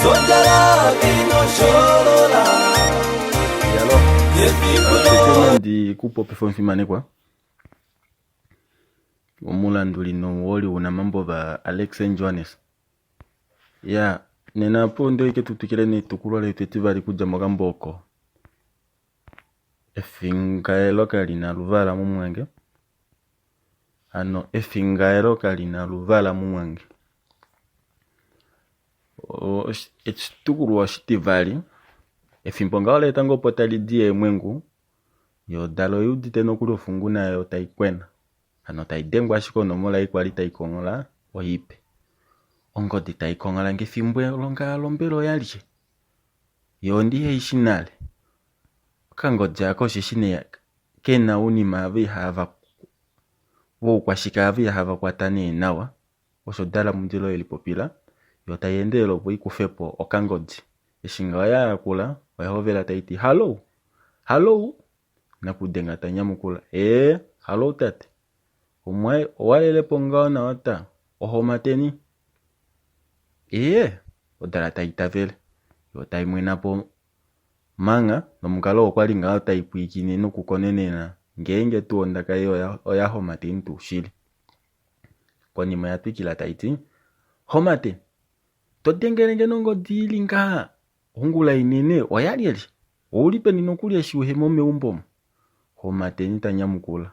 Et alors, c'était ndi kupope fomfimane kwa omulanduli no woli una mambo ba Alex Johannes ya nena po ndo ike tutukile ni tukulwa le twetivari kuja mogamboko efingaelo kali na luvala mumwenge ano efingaelo kali na luvala mumwenge echitukulu shitivali efimbo ngao leta ngo potali die mwengu yo dalo yudite nokuli ofungu nayo taikwena ano taidengwa shikono mola ikwali taikongola oyipe ongodi taikongola ngefimbo longa lombelo yalije yo ndiye ishinale kangodja ako shishine kena unima avi hava wo kwashika avi hava kwatani nawa osho dala mundilo elipopila yo tayendelo bo ikufepo okangodji eshinga ya kula wahovela taiti hallo nakudenga tanyamukula hallo tate omwe walele ponga na wata ohomateni odala taitavele yo taimwenapo manga nomukalo okwali ngao taipwikine nokukonenena ngenge tu ondaka yo oya homateni tushili konima ya twikila taiti homate todengelenge nongo dilinga hungula inene oyalieli oulipe ninokulia shiuhemo meumbomo homateni tanyamukula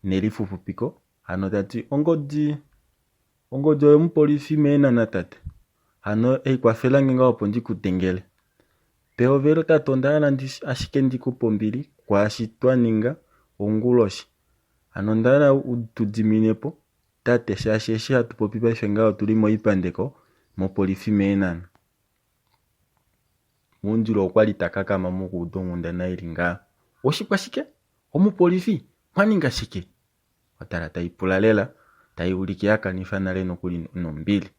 nelifufupiko ano tati ongodi oyo mupolisi mena na tate ano eikwafela ngenga opo ndikutengele peovelo tatondala ashike ndikupombili kwa shitwaninga onguloshi ano ndala utudiminepo tate shasheshi hatupopi paife ngao tulimo ipandeko mopolisi mena mundilo okwali takakama mukudongunda nailinga oshikwashike omupolisi mwaninga shike otala taipula lela taiulikia kanifana leno kuli nombili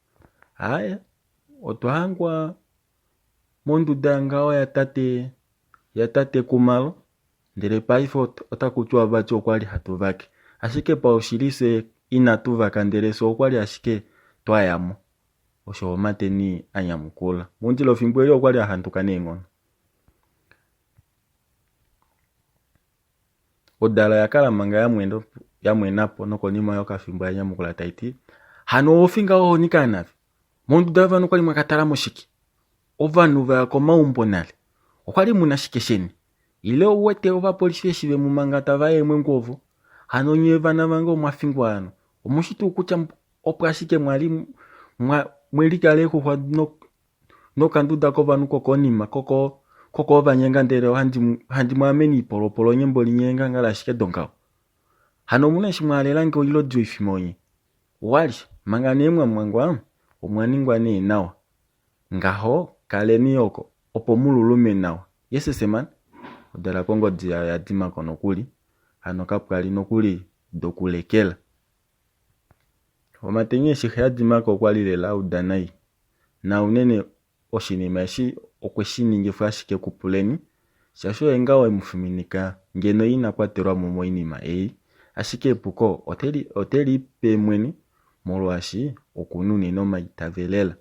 haya otwahangwa monduda ngao ya tate kumalo ndele paife otakutwa bacho okwali hatuvake ashike pa ushilise inatuvaka ndele so okwali ashike twayamo osho mateni anyamukula mundilo fimbo eli okwali ahantuka nengono odala yakala manga ya mwenapo nokonima yokafimbo anyamukula taiti hano ofinga ohonika navi monduda vano kwali mwakatala moshiki ovanu vako maumbo nale okwali muna shike sheni ile uwete ova polisi eshive mumangata vaye mwengovo hano nyevana vango mwafingwa hano omushitu kucha opwashike mwali mwelikale kuhwa no kanduda ko vanu kokonima koko vanyenga ndele handi mwameni ipolopolo nyembo linyenga ngala shike donkao hano muna shimwalela nge ilo joifimonye wali manga nemwa mwangwa omwaningwa ne nawa ngaho kaleni yoko opo mululume nawa yesesemana odala kongo dia ya dima kono kuli hano kapwali nokuli dokulekela omatenye shihya dima ko kwali lela udanai na unene oshinima shi okweshininge fashike kupuleni shasho engawe mufuminika ngeno ina kwaterwa mu inima ashike puko oteli pemweni molwashi okununi no maitavelela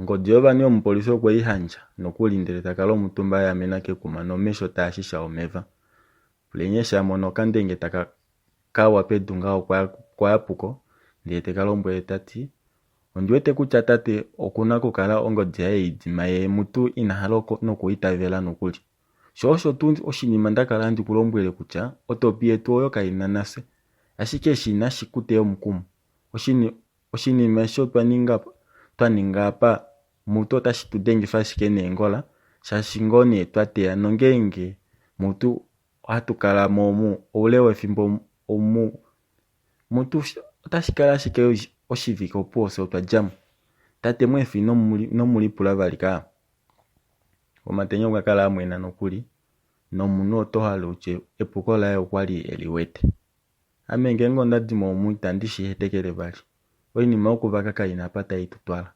ngodi yovani omupolisi okwehanja nokulindele takalo mutumba ya menake kuma no mesho tashisha omeva plenyesha mono kandenge kawa pedunga kwa puko ndiye tekalombwe tati ondiwete kutya tate okuna kukala ongodi yae idima ye mutu inahaloko nokuitavela nokuli shosho tu oshinima ndakala ndikulombwele kutya otopie tu oyo kainanase ashike shina shikute omukumu oshinima sho twaninga apa mutu otashitudengifwa shike nengola shashingone twateya nongenge mutu hatukala momu oulewe fimbo mutu otashikala shike oshiviko pose otwajamu tate mwefi nomulipula valika omatenyo gakala amwena nokuli nomuno otohala uche epuko laye okwali eliwete amenge ngonda dimo omuita ndishihetekele vali oinima okuvaka kaina pata itutwala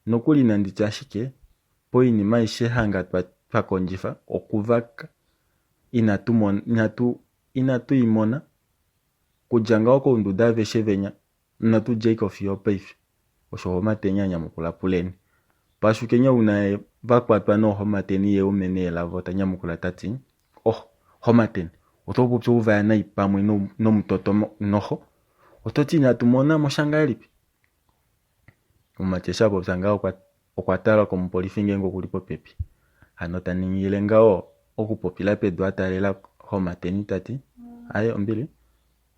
nokuli nanditya ashike po inima ishe hanga twakonjifa okuvaka inatu imona kujanga oko unduda veshe venya natu Jacob yopaife osho homatenya nyamukula puleni pashukenya una vakwatwa no homateni ye umene elavo tanyamukula tati homateni oto popya uvaya nayi pamwe no mutoto noho ototi natumona moshanga lipi umachesha popya ngao okwatala komupolisi ngenge okuli popepi ano taningile ngao okupopila pedu atalela homateni tati aye ombili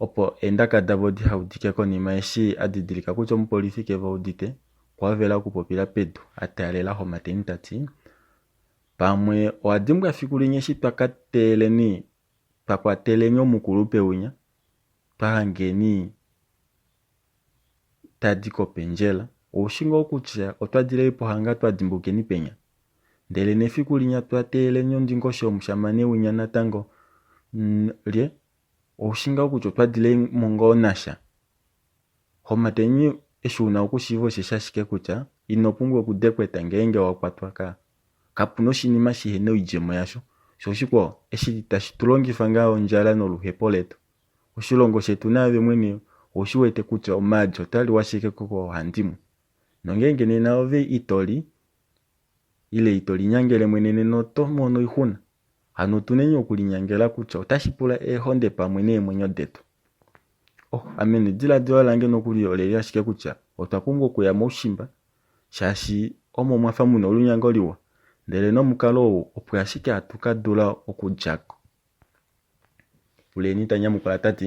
opo endaka davodi haudike konima eshi adidilika kutya omupolisi keva audite kwavela okupopila pedu atalela homateni tati pamwe oadimbwa fikulinye eshi twakwateleni omukulupe unya twahangeni tadi kopendjela oushinga okutya otwadile pohanga twadimbukeni penya ndele nefikulinya twateleni ondingosho omushamane unya natango lye oushinga okutya otwadile mongo nasha homateni eshi una okushiva sheshashike kutya inopumbwa okudekweta ngenge wakwatwa kapuna oshinima shihena oijemo yasho sho oshikwawo eshi tashi tulongifa ngaa ondjala noluhepo letu oshilongo shetu nave mwene oshiwete kutya omaadja otaliwa shike kohandimwe nongenge nena ove itoli nyangele mwene nena oto mono ihuna ano tuneni okulinyangela kutya otashipula ehonde pamwe neemwenyo detu amene diladhilo lange nokuli oleli ashike kutya otwapumbwa okuya moushimba shaashi omo mwafa muna olunyango liwa ndele nomukalo opo ashike hatukadula okudyako puleni tanyamukula tati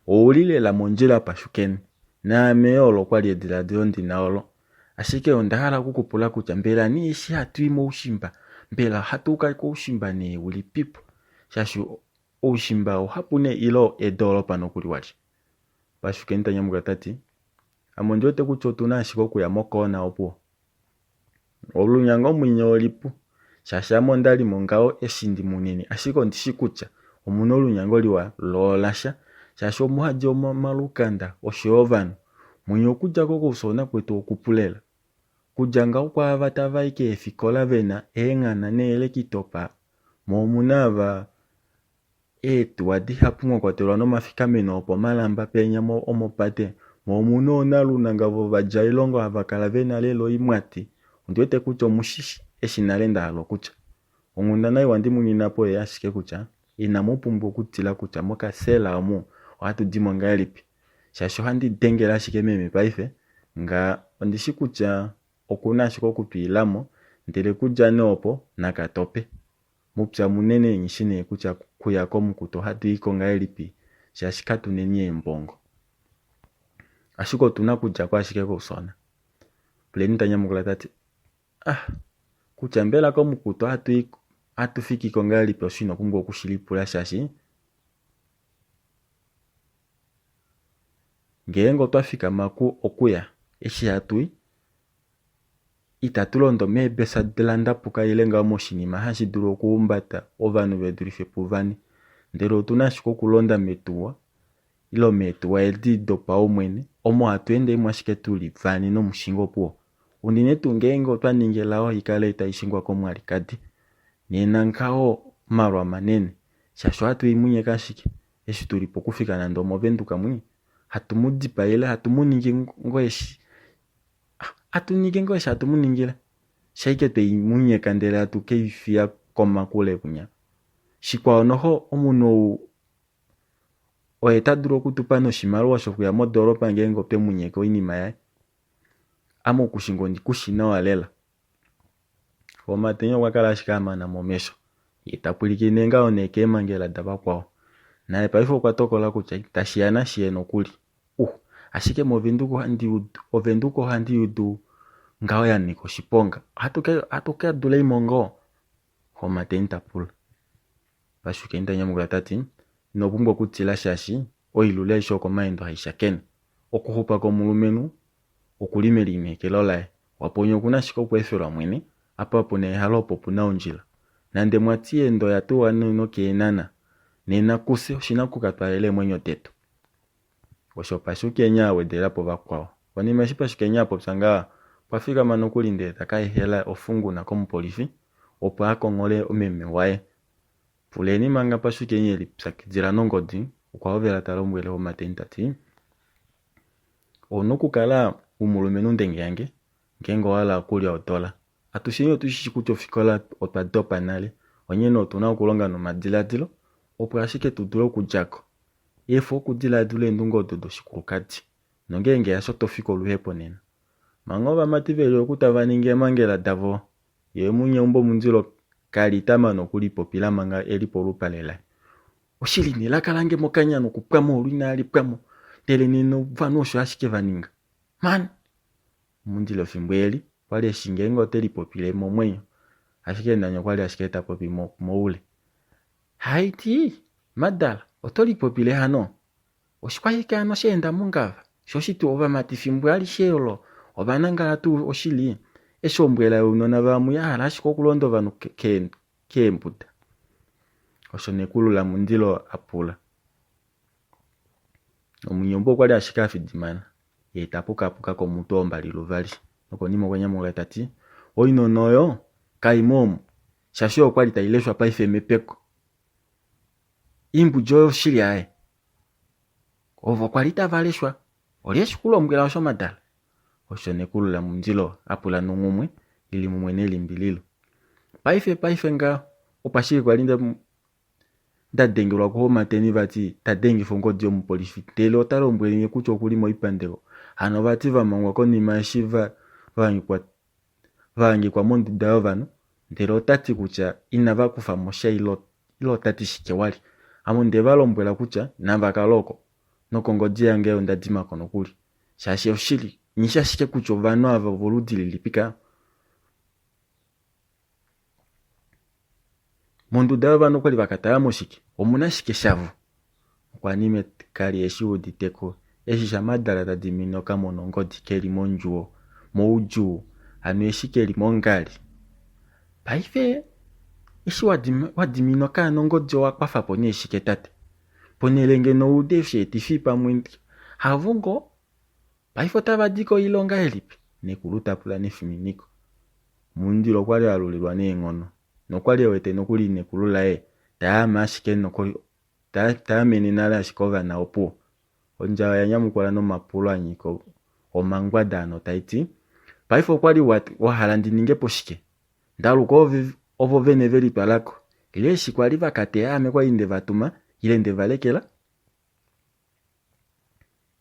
ouli lela mondjila pashukeni naame olo kwali ediladhilo ndina olo ashike ondahala okukupula kutya mbela ni eshi hatui moushimba mbela hatuka koushimba ne uli pipo shaashi oushimba ohapu ne ilo edolopa nokuli wali pashukeni tanyamukula tati amo ndiwete kutya otuna ashike okuya mokoona opuwo olunyango mwinyo olipu shaashi amo ndalimo ngao eshindi munene ashike ondishi kutya omuna olunyango liwa loolasha shaashi omuhadji omalukanda oshowo vanhu mwinyo okudja kokusona kwetu okupulela kudja ngao kwaava tavai keefikola vena eeng'ana neelekitopa mo omuna ava etuwadi hapu mwakwatelwa nomafikameno opo malamba penya omopate mo omuna oonalunangavo vadja ilongo havakala vena lelo imwati ondiwete kutya omushishi eshi nale ndahala okutya ongunda iwandimuninapo ye ashike kutya inamupumbwa okutila kutya mokasela omu ohatudimo ngaa lipi shaashi ohandidengela ashike meme paife nga ondishi kutya okuna ashike okutwiilamo ndele kudja ne opo nakatope mupya munene nyishi ne kutya kuya komukuto hatuyiko ngaa lipi shaashi katuneni embongo ashike otuna kudjako ashike kousona puleni tanyamukula tati kutya mbela komukuto hatufikiko ngaa lipi osho inopumbwa okushilipula shaashi ngenge otwafikama okuya eshi hatui itatulondo meebesa delandapuka ile ngao moshinima hashi dulu okuhumbata ovanhu vedulife puvane ndele otuna ashike okulonda metuwa ilo metuwa edi dopaumwene omo hatu endemo ashike tuli vane nomushinga opuwo unene tuu ngenge otwaningela ikale taishingwa komwalikadi nena nkao malwa manene shaashi hatuimunyeka ashike eshi tulipo kufika nando omovenduka mwi hatumudipaile hatumuningi ngoeshi hatumuningila shaike tweimunyeka ndele hatukeifia komakule kunya shikwawo noho omunhu oye tadulu okutupa noshimaliwa shokuya modolopa ngenge otwemunyeka oinima yaye ama okushinga ondikushinawa lela omatenya okwakala ashike amana momesho ye tapwilikine ngao ne keemangela davakwawo naye paife okwatokola kutya tashiya nashiye nokuli ashike movenduka ohandi yudu ngao yanika oshiponga hatukadula imongo homateni tapula pashukeni tanyamukula tati inopumbwa okutila shaashi oilule aishe okomaendo haishakene okuhupa komulumenu okuli melinekelo laye waponya okuna ashike okweefelwa mwene apapo neehalo opo puna ondjila nande mwati endo yatuwa nokeenana nena kuse oshina okukatwalela emwenyo tetu osho pashukenya awedelapo vakwawo konima eshi pashukenya apopya ngaa pwafikama nokuli ndele takaehela ofunguna komupolisi opo akongole omeme waye puleni manga pashukenya elipyakidhila nongodi okwaovela talombwele homateni tati owuna okukala umulume nundenge yange ngengo wala kulya otola atushinyo tushishi kutyo fikola otwadopa nale onyene otuna okulonga no madiladilo opo ashike tudule okujako efo okudiladilo endungo dodo shikulukati nongenge yasho tofika oluhepo nena mangoba mativeli okutavaninge mangela davo ye munyombo munzilo kali tamano kulipopila manga elipo lupalela oshili nilakalange mokanya nokupwamo olwina pwamo tele nino vanu osho ashike vaninga man munzilo fimbweli kwali eshingengo telipopile momwenyo ashike ndanyo kwali ashike tapopi moule haiti madala otolipopile hano oshikwahika ano sheenda mungava shoshitu ova matifimbwali shelo ovanangala tu oshili eshombwela unona vamuya halashiko okulondo vanu keembuda osho nekulula mundilo apula omunyombo kwali ashike afidimana yetapukapuka komutu ombali luvali nokonima kwenyamula tati oinonoyo kaimomu shashi okwali taileshwa paife mepeko imbu joyo shili aye ovo kwali tavaleshwa olyeshi kulombwela osho madala osho nekulula mundilo apula nungumwe lili mumwe nelimbililo paife nga opashili kwali ndadengelwa kuho mateni vati tadengifo ngodi omupolisi tele otalombwelinge kutya okuli moipandelo hano vati vamangwa konima yeshiva vaangikwa mondunda yovanu ndele otati kutya inava kufa mosha ilo otati shike wali amo nde valombwela kutya navakaloko nokongodi yange ondadimako nokuli shashi oshili nishashike kutya ovanu ava voludili lipika mondunda yovanu kwali vakatala moshike omuna shike shavu okwanime kali eshi uditeko eshi shamadala tadiminoka monongodi keli monjuo moujuo anu eshi keli mongali paife eshi wadiminoka anongodi wakwafa pone eshike tate ponelenge no udefye tifi pamwe havungo paife otavadiko ilonga elipi nekulutapula nefiminiko mundilo kwali alulilwa neeng'ono nokwali ewete nokuli nekulula tayama ashike tayamene nale ashike ovana opuo onjawa yanyamukwala nomapulo anyiko omangwada ano taiti paife okwali wahala ndininge poshike ndaluka ovo vene veli twalako ileshi kwali vakate ame kwali nde vatuma ile nde valekela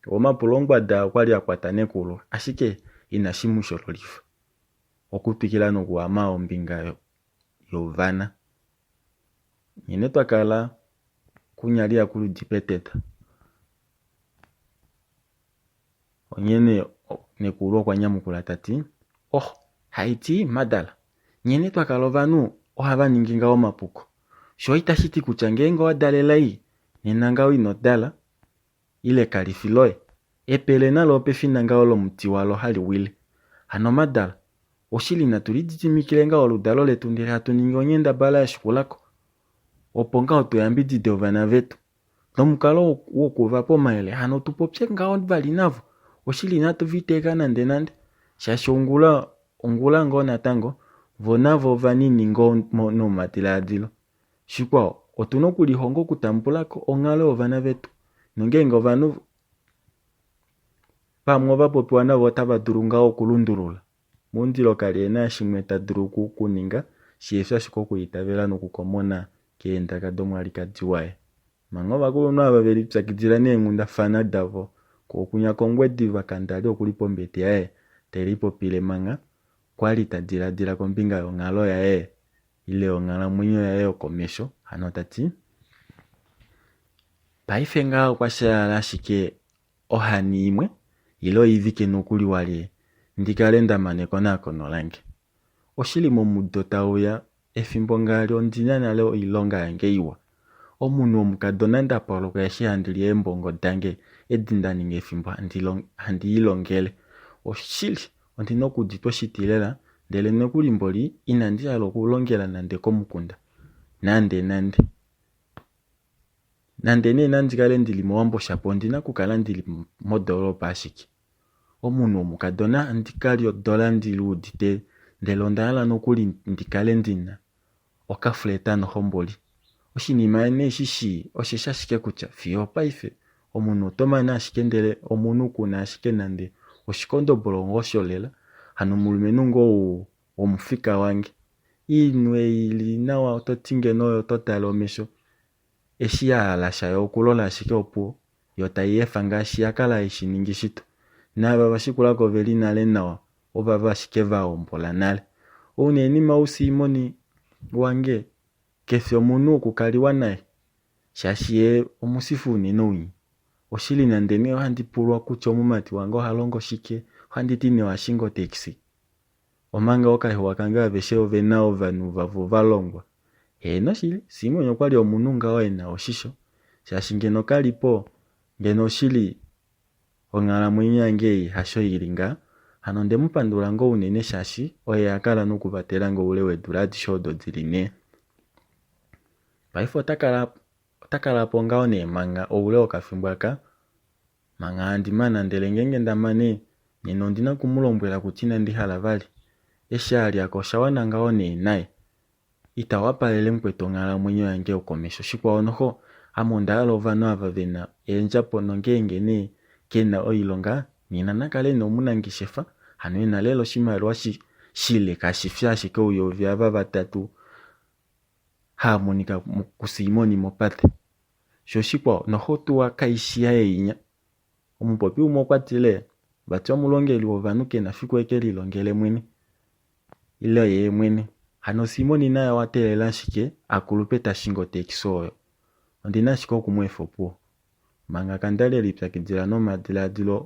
omapulo ongwada kwali akwata nekulu ashike inashimushololifa okutwikila nokuwama ombinga yovana nyene twakala kunyali yakulu dipeteta onyene nekulu okwanyamukula tati haiti madala nyene twakala ovanu ohavaninginga omapuko sho itashiti kutya ngenga wadalela iyi nena ngawo inodala ile kalifiloye epele nalo opefina ngawo lomuti walo hali wile hano madala oshili natulididimikile ngawo oludalo letu ndele hatuningi onyenda bala ya shikulako opo ngawo tuyambidide ovana vetu nomukalo wokuva pomayele hano tupopye ngawo vali navo oshili natuviteka nande shashi ongula ngo natango vonavo ovanini ngo nomatiladilo shikwa otuna okulihonga okutambulako ongalo ovana vetu nongenga ovanu pamwe ovapopiwa navo otavadulu ngawo okulundulula mundilo kali ena shimwe tadulu kuninga shiefya shiko okuyitavela nokukomona keendaka domwali kadiwaye manga ovakulu ava veli pyakidila neeng'undafana davo kokunya kongwedi vakandali okuli pombete yaye telipopile manga kwali tadiladila kombinga yong'alo yaye ile ong'alamwenyo yaye yokomesho hano tati paife nga okwashayala ashike ohani imwe ilo yivike nokuli wali ndikale ndamaneko nakono lange oshili momudo tauya efimbo ngali ondina nale ilonga yange iwa omunu omukadona ndapoloka eshi handili embongo dange edinda ninge efimbo handiyilongele oshili ondina okuditwa shitilela ndele nokuli mboli inandiyala okulongela nande komukunda nande nena ndikale ndili mowambo shapo ondina kukala ndili modolopa ashike omunu omukadona ndikali odola ndiludite ndele ondala nokuli ndikale ndina okafuleta nohomboli oshinima ene shishi osheshashike kutya fiyo paife omunu otomana ashike ndele omunu kuna ashike nande oshikondo bolongo sholela hano mulumenungo omufika wange inwe ili nawa ototinge noyo totala omesho eshi yahala shayo okulola ashike opuwo yo tayi efa ngaashi yakala eshiningi shito naba bashikulako veli nale nawa oba bashike vaombola nale unenima usimoni wange kethi omunu okukaliwa naye shashi ye omusifu unene unyi oshili nande ne ohandipulwa kutya omumati wange ohalongo shike ohanditi ne washinga otaxi omanga okahewa kange aveshe ovena ovanhu vavo valongwa noshili Simon okwali omunu ngawo ena oshisho shashi ngeno kalipo ngeno oshili onkalamwenyo yange hasho yili nga hano ndemupandula ngo unene shashi oye akala nokuvatela ngo ule weedula adishe odo dili ne paife otakalapo ngawo ne manga oule okafimbwaka manga handimana ndele ngenge ndamane neno ondina kumulombwela kutya inandi hala vali eshaaliako oshawana ngawo ne naye ita wapalele mukwetu onkalamwenyo yange okomesho shikwawo noho ame ondahala ovanhu ava vena eenjapo nongenge ne kena oilonga nena nakale ne omunangeshefa hano ena lela oshimaliwa shile kashifi ashike uyovi ava vatatu haamonika ku Simon mopate sho shikwawo noho tuwa kaishi yaeinya omupopi umwe okwatile vati omulongeli wovanhu kena fiku ekelilongele mwene ile ye mwene hano Simon naye watelela shike akulupe tashinga otaxi oyo ondina shike okumwefa opuwo manga kandale lipyakidila nomadhiladhilo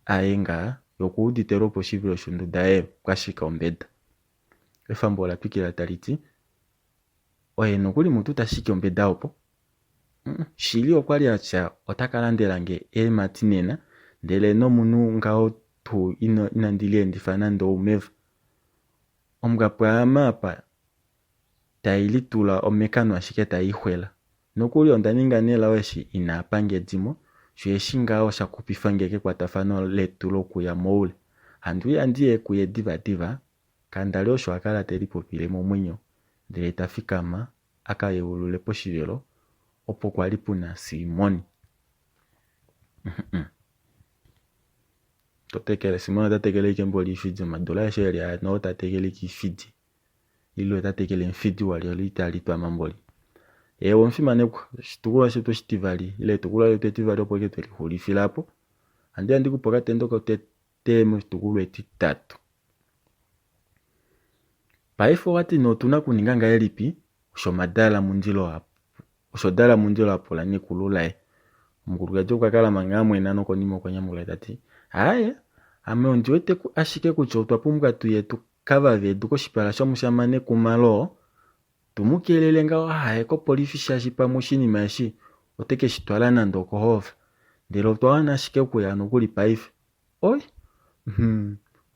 ayenga yokuuditela opo oshivilo shonduda ye pwashika ombeda efambo olapwikila taliti oye nokuli mutu tashiki ombeda opo shili okwali atya otakalandelange emati nena ndele nomunu ngawo tu inandili endifa nando oumeva omugapwa amapa tayilitula omekano ashike tayihwela nokuli ondaninga nela weshi inapanga edimo sho eshi ngawo shakupifange kekwatathano letu lokuya moule handiye kuye diva kandali osho akala telipopile momwenyo ndele tafikama akayewulule poshivelo opo kwali puna Simon totekele Simon tatekele ikembo lifidi madola sheli ya no tatekele kifidi ilo tatekele mfidi wali olitali twa mamboli wonfimane kwa shitukula shetu shitivali ile tukula yetu etivali opo ketweli hulifilapo andi kupoka tendo temu shitukulu etitatu paifo wati no tuna kuninga nga elipi ushomadala mundilo apola ni kululae mukuluga joka kala manga mwena no konimo kwanyamula tati aye ame ondiwete ashike kutya otwapumbwa tuyetu kava vedu koshipala shomushamane kumalo tumukelele ngawo haye ko polifi shashi pamwe shinima eshi oteke shitwala nando okohova ndele otwawana ashike kuya nokuli paife oi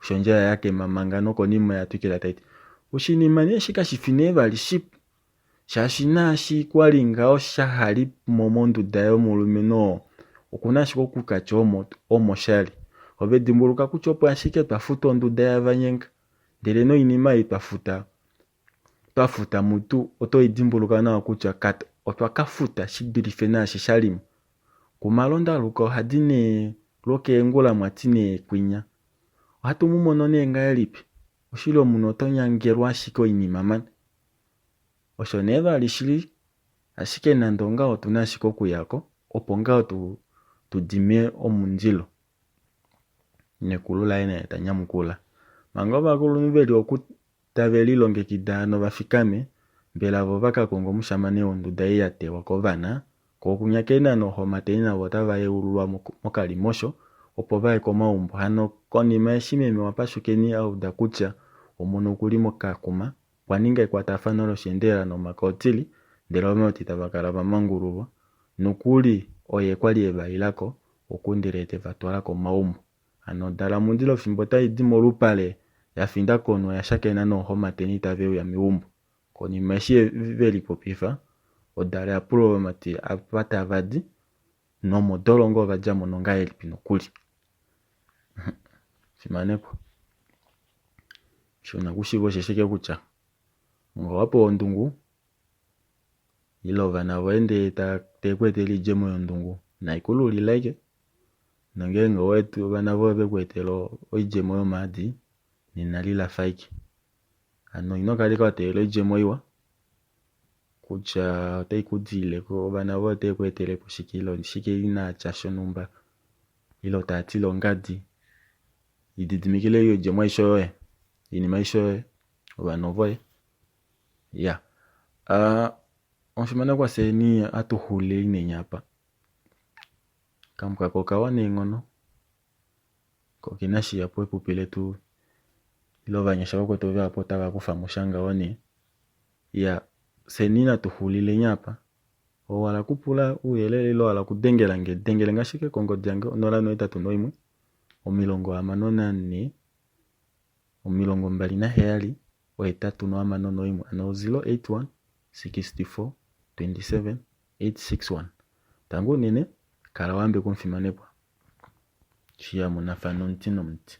ushonjela yake mamanga no konimo yatukila taiti ushinima neshi kashifine vali shipu shashi nashi kwali ngawo shahali momonduda yomulumeno okuna shiko kukacha omoshali ovedimbuluka kutya opo ashike twafuta onduda yavanyenga ndele no inima twafuta mutu otoidimbuluka nawa kutya kata otwakafuta shidilife nashi shalimo kumalonda luka ohadine lokeengula mwatine kwinya ohatu mumono nenga elipi oshilo muno otonyangelwa ashike oinima mana osho neva lishili ashike nando nga otuna ashike okuyako opo nga tudime omundilo nekulula ene tanyamukula manga bakulu veli okutaveli longekida no bafikame mbela vo bakakongo mushamane onduda yatewa kovana ko kunyakena no homatena botava yeululwa mokalimosho opo bae komaumbo hano konima eshimeme wapashukeni au dakutya omono kuli mokakuma kwaninga ekwatathano loshendela no makotili ndelo omotita bakala bamangululwa nokuli oye kwali ebailako okundelete vatwala komaumbo ano dala mundilo fimbota idimo lupale yafinda kono yashakena no homateni taveu ya miumbo konima eshi veli popifa odala ya pulo mati apata vadi no modolongo vajamo nonga elipi nokuli fimanepo shona kushivo shesheke kutya ngawapo ondungu ilova na wende tekweteli jemo yondungu na ikululi like Nangenga wetu bana bobe kwetelo oijemo yo madi ninalila faiki ano inokalika watelo ijemo iwa kucha otai kudile ko bana bote kwetele kushikilo nishike ina chasho numba ilo tatilo ngadi ididimikile yo ijemo ishoe inima ishoe obanovoe ya onshimana kwa seni atuhule inenyapa kamuka kokawane ngono kokinashi ya pwe pupile tu ilo vanyesha wako tobe apota wakufa mushanga wane ya senina tuhulile nyapa o wala kupula uyelele ilo wala kudengela ngashike kongo jange onola no itatu noimwe omilongo amanona ne omilongo mbali na heyali o itatu no amanono noimwe ano 081 64 27 861 tangu nene kala wambe kumfimanepwa chia munafano ntino mti